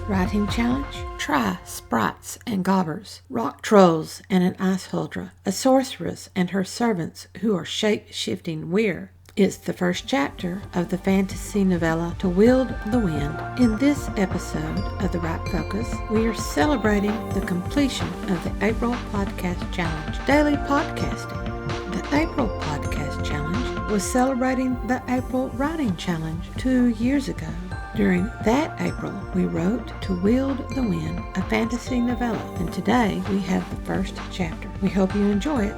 Writing challenge? Try sprites and gobbers, rock trolls and an ice huldra, a sorceress and her servants who are shape-shifting Wyre. It's the first chapter of the fantasy novella To Wield the Wind. In this episode of The Right Focus, we are celebrating the completion of the April Podcast Challenge, daily podcasting. The April Podcast Challenge was celebrating the April Writing Challenge 2 years ago. During that April, we wrote To Wield the Wind, a fantasy novella, and today we have the first chapter. We hope you enjoy it.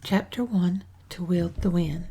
Chapter 1, To Wield the Wind.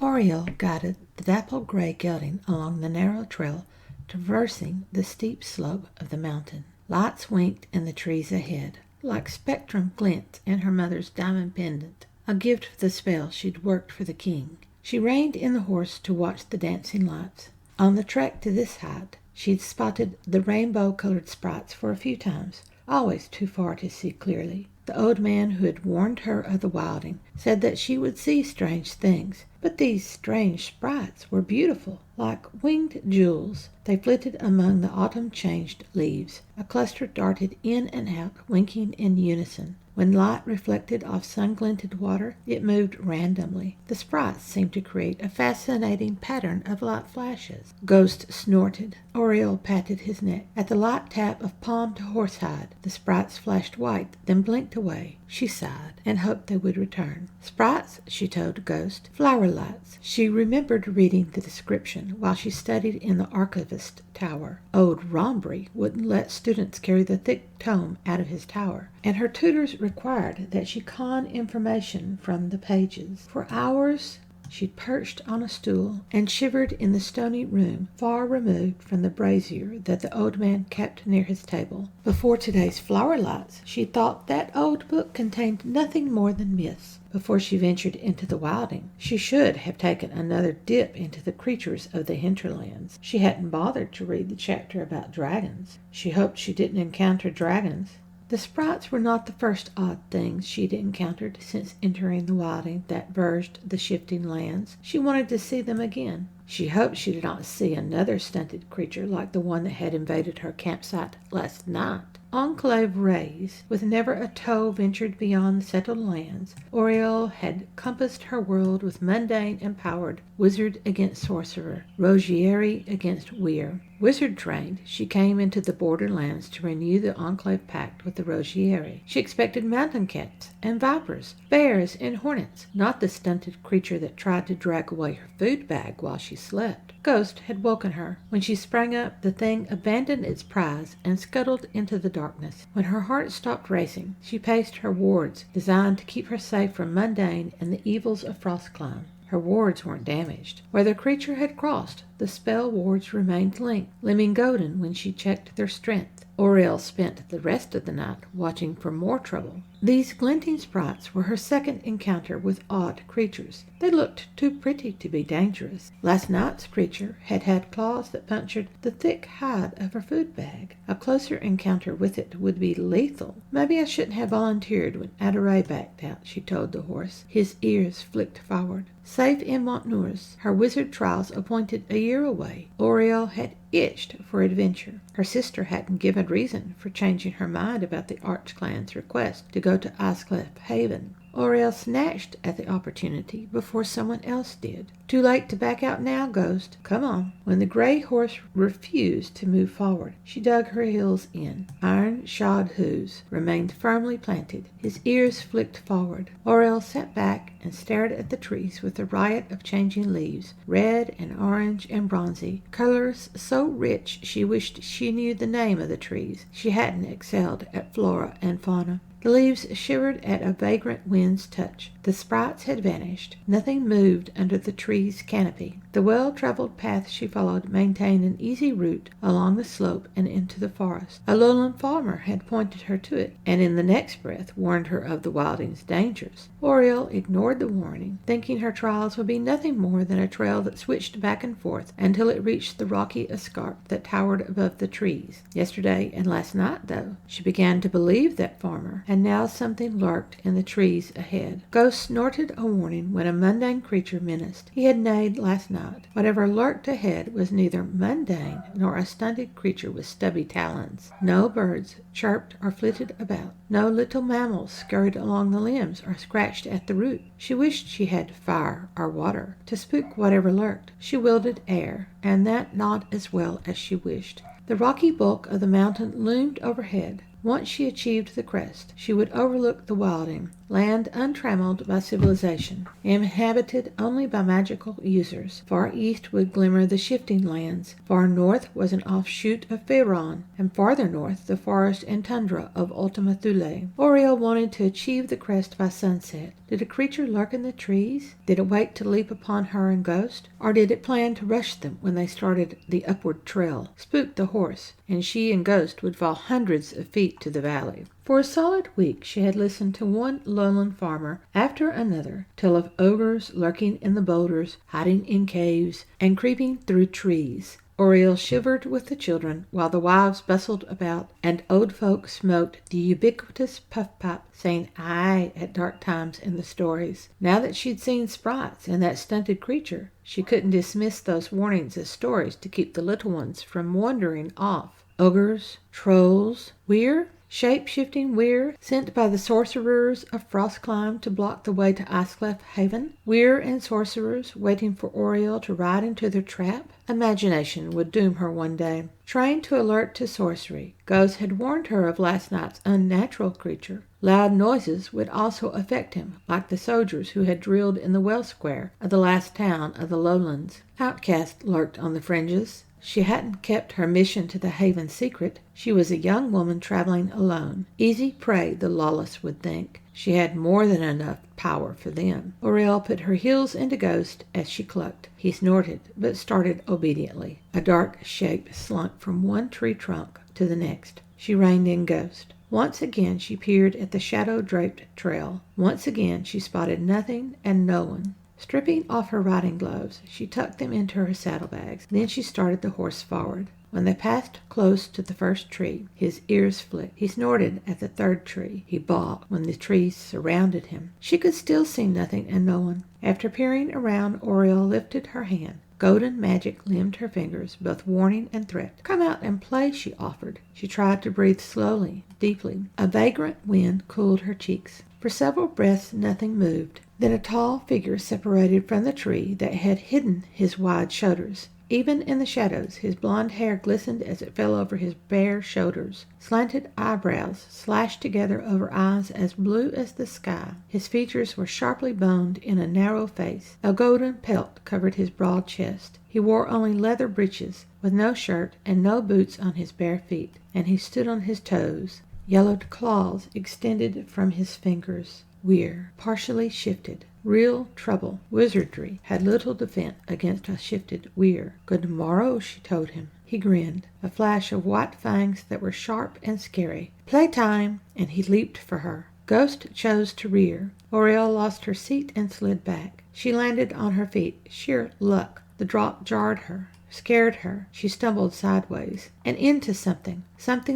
Oriel guided the dappled gray gelding along the narrow trail, traversing the steep slope of the mountain. Lights winked in the trees ahead, like spectrum glints in her mother's diamond pendant, a gift for the spell she'd worked for the king. She reined in the horse to watch the dancing lights. On the trek to this height, she'd spotted the rainbow-colored sprites for a few times, always too far to see clearly. The old man who had warned her of the wilding said that she would see strange things, but these strange sprites were beautiful, like winged jewels. They flitted among the autumn-changed leaves. A cluster darted in and out, winking in unison. When light reflected off sun-glinted water, it moved randomly. The sprites seemed to create a fascinating pattern of light flashes. Ghost snorted. Oriel patted his neck. At the light tap of palm to horsehide, the sprites flashed white, then blinked away. She sighed and hoped they would return. Sprites, she told Ghost. Flower lights. She remembered reading the description while she studied in the archivist tower. Old Rombury wouldn't let students carry the thick tome out of his tower, and her tutors required that she con information from the pages. For hours she perched on a stool and shivered in the stony room, far removed from the brazier that the old man kept near his table. Before today's flower lights, she thought that old book contained nothing more than myths. Before she ventured into the wilding, she should have taken another dip into the creatures of the hinterlands. She hadn't bothered to read the chapter about dragons. She hoped she didn't encounter dragons. The sprites were not the first odd things she'd encountered since entering the wilding that verged the shifting lands. She wanted to see them again. She hoped she did not see another stunted creature like the one that had invaded her campsite last night. Enclave raised, with never a toe ventured beyond settled lands, Oriel had compassed her world with mundane empowered, wizard against sorcerer, rosiere against Wyre. Wizard trained, she came into the borderlands to renew the Enclave pact with the rosiere. She expected mountain cats and vipers, bears and hornets, not the stunted creature that tried to drag away her food bag while she slept. Ghost had woken her. When she sprang up, the thing abandoned its prize and scuttled into the darkness. When her heart stopped racing, she paced her wards, designed to keep her safe from mundane and the evils of Frostclimb. Her wards weren't damaged. Where the creature had crossed, the spell wards remained linked, limning golden when she checked their strength. Oriel spent the rest of the night watching for more trouble. These glinting sprites were her second encounter with odd creatures. They looked too pretty to be dangerous. Last night's creature had had claws that punctured the thick hide of her food bag. A closer encounter with it would be lethal. Maybe I shouldn't have volunteered when Adore backed out, she told the horse. His ears flicked forward. Safe in Montnours, her wizard trials appointed a year away, Oriel had itched for adventure. Her sister hadn't given reason for changing her mind about the Archclan's request to go to Iceclef Haven. Oriel snatched at the opportunity before someone else did. Too late to back out now, Ghost. Come on. When the gray horse refused to move forward, she dug her heels in. Iron-shod hooves remained firmly planted. His ears flicked forward. Oriel sat back and stared at the trees with a riot of changing leaves, red and orange and bronzy, colors so rich she wished she knew the name of the trees. She hadn't excelled at flora and fauna. The leaves shivered at a vagrant wind's touch. The sprites had vanished. Nothing moved under the tree's canopy. The well-traveled path she followed maintained an easy route along the slope and into the forest. A lowland farmer had pointed her to it, and in the next breath warned her of the wilding's dangers. Oriel ignored the warning, thinking her trials would be nothing more than a trail that switched back and forth until it reached the rocky escarp that towered above the trees. Yesterday and last night, though, she began to believe that farmer, and now something lurked in the trees ahead. Ghost snorted a warning when a mundane creature menaced. He had neighed last night, night. Whatever lurked ahead was neither mundane nor a stunted creature with stubby talons. No birds chirped or flitted about. No little mammals scurried along the limbs or scratched at the root. She wished she had fire or water to spook whatever lurked. She wielded air, and that not as well as she wished. The rocky bulk of the mountain loomed overhead. Once she achieved the crest, she would overlook the wilding, land untrammeled by civilization, inhabited only by magical users. Far east would glimmer the shifting lands. Far north was an offshoot of Feyron, and farther north the forest and tundra of Ultima Thule. Oriel wanted to achieve the crest by sunset. Did a creature lurk in the trees? Did it wait to leap upon her and Ghost? Or did it plan to rush them when they started the upward trail, spook the horse, and she and Ghost would fall hundreds of feet to the valley? For a solid week she had listened to one lowland farmer after another tell of ogres lurking in the boulders, hiding in caves, and creeping through trees. Oriel shivered with the children while the wives bustled about and old folk smoked the ubiquitous puff-pipe, saying aye at dark times in the stories. Now that she'd seen sprites and that stunted creature, she couldn't dismiss those warnings as stories to keep the little ones from wandering off. Ogres, trolls, Wyre? Shape-shifting Wyre, sent by the sorcerers of Frostclimb to block the way to Iceclef Haven? Wyre and sorcerers waiting for Oriel to ride into their trap? Imagination would doom her one day. Trained to alert to sorcery, Ghost had warned her of last night's unnatural creature. Loud noises would also affect him, like the soldiers who had drilled in the well square of the last town of the lowlands. Outcast lurked on the fringes. She hadn't kept her mission to the haven secret. She was a young woman traveling alone. Easy prey, the lawless would think. She had more than enough power for them. Oriel put her heels into Ghost as she clucked. He snorted, but started obediently. A dark shape slunk from one tree trunk to the next. She reined in Ghost. Once again she peered at the shadow-draped trail. Once again she spotted nothing and no one. Stripping off her riding gloves, she tucked them into her saddlebags. Then she started the horse forward. When they passed close to the first tree, his ears flicked. He snorted at the third tree. He balked when the trees surrounded him. She could still see nothing and no one. After peering around, Oriel lifted her hand. Golden magic limned her fingers, both warning and threat. "Come out and play," she offered. She tried to breathe slowly, deeply. A vagrant wind cooled her cheeks. For several breaths nothing moved. Then a tall figure separated from the tree that had hidden his wide shoulders. Even in the shadows, his blonde hair glistened as it fell over his bare shoulders. Slanted eyebrows slashed together over eyes as blue as the sky. His features were sharply boned in a narrow face. A golden pelt covered his broad chest. He wore only leather breeches, with no shirt and no boots on his bare feet, and he stood on his toes. Yellowed claws extended from his fingers. Wyre, partially shifted. Real trouble. Wizardry had little defense against a shifted Wyre. "Good morrow," she told him. He grinned, a flash of white fangs that were sharp and scary. "Playtime!" And he leaped for her. Ghost chose to rear. Oriel lost her seat and slid back. She landed on her feet. Sheer luck. The drop jarred her, scared her. She stumbled sideways and into something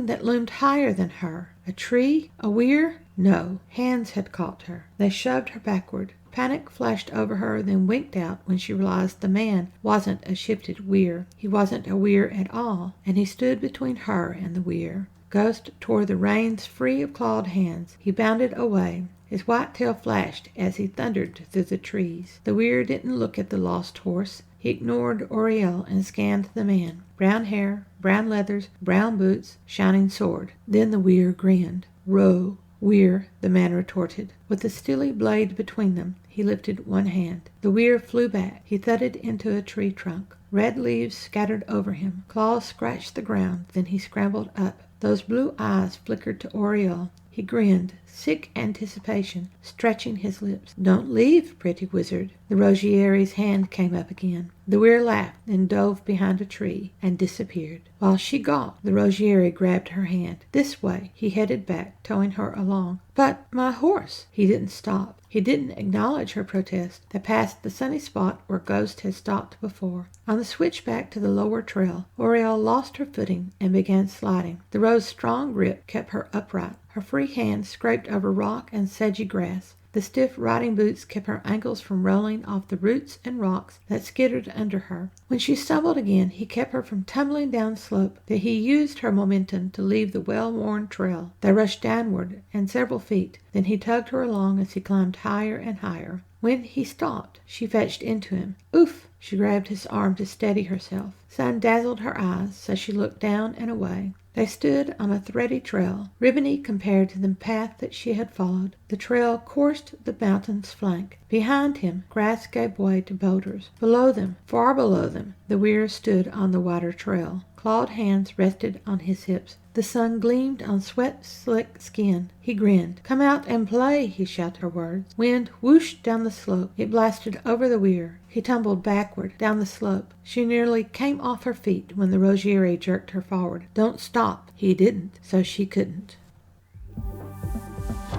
that loomed higher than her. A tree? A Wyre? No. Hands had caught her. They shoved her backward. Panic flashed over her, then winked out when she realized the man wasn't a shifted Wyre. He wasn't a Wyre at all, and he stood between her and the Wyre. Ghost tore the reins free of clawed hands. He bounded away. His white tail flashed as he thundered through the trees. The Wyre didn't look at the lost horse. He ignored Oriel and scanned the man. Brown hair, brown leathers, brown boots, shining sword. Then the Wyre grinned. "Row, Wyre," the man retorted. With the steely blade between them, he lifted one hand. The Wyre flew back. He thudded into a tree trunk. Red leaves scattered over him. Claws scratched the ground. Then he scrambled up. Those blue eyes flickered to Oriel. He grinned, sick anticipation stretching his lips. "Don't leave, pretty wizard." The Rogierie's hand came up again. The Wyre laughed, then dove behind a tree and disappeared. While she gawked, the Rogierie grabbed her hand. This way. He headed back, towing her along. "But my horse!" He didn't stop. He didn't acknowledge her protest. They passed the sunny spot where Ghost had stopped before. On the switch back to the lower trail, Oriel lost her footing and began sliding. The road's strong grip kept her upright. Her free hand scraped over rock and sedgy grass. The stiff riding boots kept her ankles from rolling off the roots and rocks that skittered under her. When she stumbled again, he kept her from tumbling down the slope, but he used her momentum to leave the well-worn trail. They rushed downward and several feet. Then he tugged her along as he climbed higher and higher. When he stopped, she fetched into him. Oof! She grabbed his arm to steady herself. Sun dazzled her eyes, so she looked down and away. They stood on a thready trail, ribbony compared to the path that she had followed. The trail coursed the mountain's flank. Behind him, grass gave way to boulders. Below them, far below them, the Wyre stood on the wider trail. Clawed hands rested on his hips. The sun gleamed on sweat-slick skin. He grinned. "Come out and play," he shouted her words. Wind whooshed down the slope. It blasted over the Wyre. He tumbled backward down the slope. She nearly came off her feet when the Rosiere jerked her forward. "Don't stop." He didn't, so she couldn't.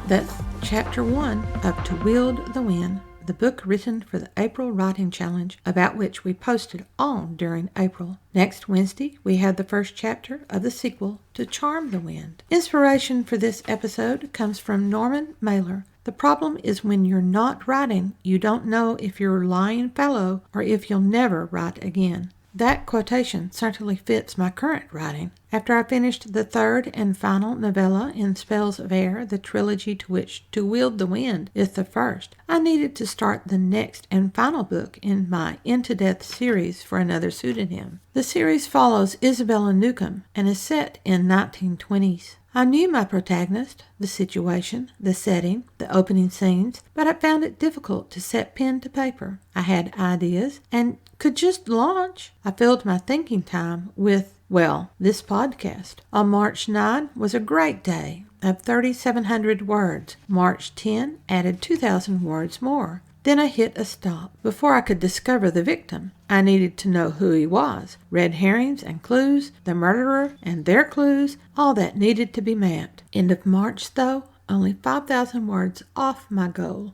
That's Chapter 1 of To Wield the Wind, the book written for the April Writing Challenge, about which we posted all during April. Next Wednesday, we have the first chapter of the sequel to Charm the Wind. Inspiration for this episode comes from Norman Mailer. The problem is when you're not writing, you don't know if you're lying fallow or if you'll never write again. That quotation certainly fits my current writing. After I finished the third and final novella in Spells of Air, the trilogy to which To Wield the Wind is the first, I needed to start the next and final book in my Into Death series for another pseudonym. The series follows Isabella Newcomb and is set in 1920s. I knew my protagonist, the situation, the setting, the opening scenes, but I found it difficult to set pen to paper. I had ideas and could just launch. I filled my thinking time with, this podcast. On March 9 was a great day of 3,700 words. March 10 added 2,000 words more. Then I hit a stop. Before I could discover the victim, I needed to know who he was. Red herrings and clues, the murderer and their clues, all that needed to be mapped. End of March, though, only 5,000 words off my goal.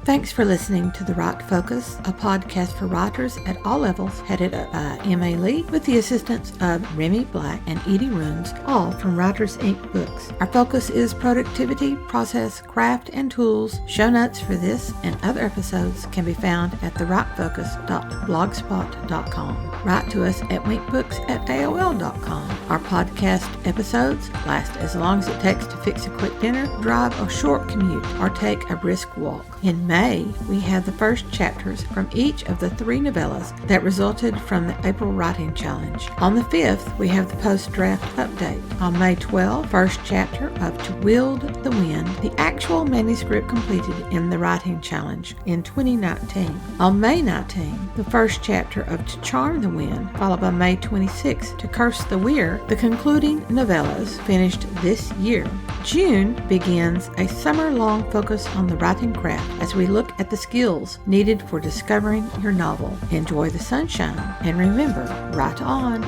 Thanks for listening to The Write Focus, a podcast for writers at all levels, headed up by M.A. Lee with the assistance of Remy Black and Edie Runes, all from Writers Inc. books. Our focus is productivity, process, craft, and tools. Show notes for this and other episodes can be found at thewritefocus.blogspot.com. Write to us at winkbooks@aol.com. Our podcast episodes last as long as it takes to fix a quick dinner, drive a short commute, or take a brisk walk. In May, we have the first chapters from each of the 3 novellas that resulted from the April Writing Challenge. On the 5th, we have the post-draft update. On May 12, first chapter of To Wield the Wind, the actual manuscript completed in the Writing Challenge in 2019. On May 19, the first chapter of To Charm the Wind, followed by May 26, To Curse the Wyre, the concluding novellas finished this year. June begins a summer-long focus on the writing craft as we look at the skills needed for discovering your novel. Enjoy the sunshine and remember, write on.